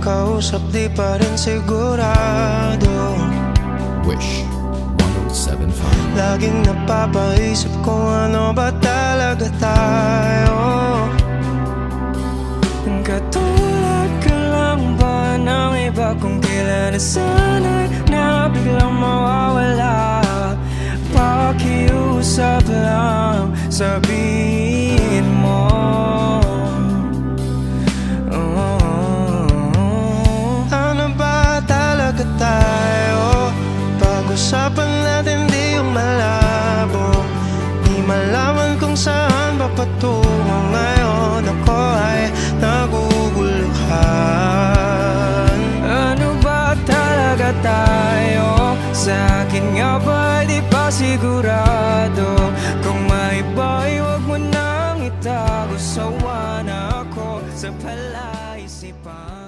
kausap, di pa rin sigurado. Wish 107.5. Laging napapaisip kung ano ba talaga tayo. Katulad ka lang ba ng iba kung kailan na sana'y na biglang mawawala? Pakiusap lang, sabihin mo. Ano ba talaga tayo? Pag-usapan natin di yung malabo. Di malaman kung saan ba patungo ngayon. Ako ay naguguluhan. Ano ba talaga tayo? Sa akin nga ba di pa sigurado? Kung may iba'y huwag mo nang itago. Sawa na ako sa palaisipan.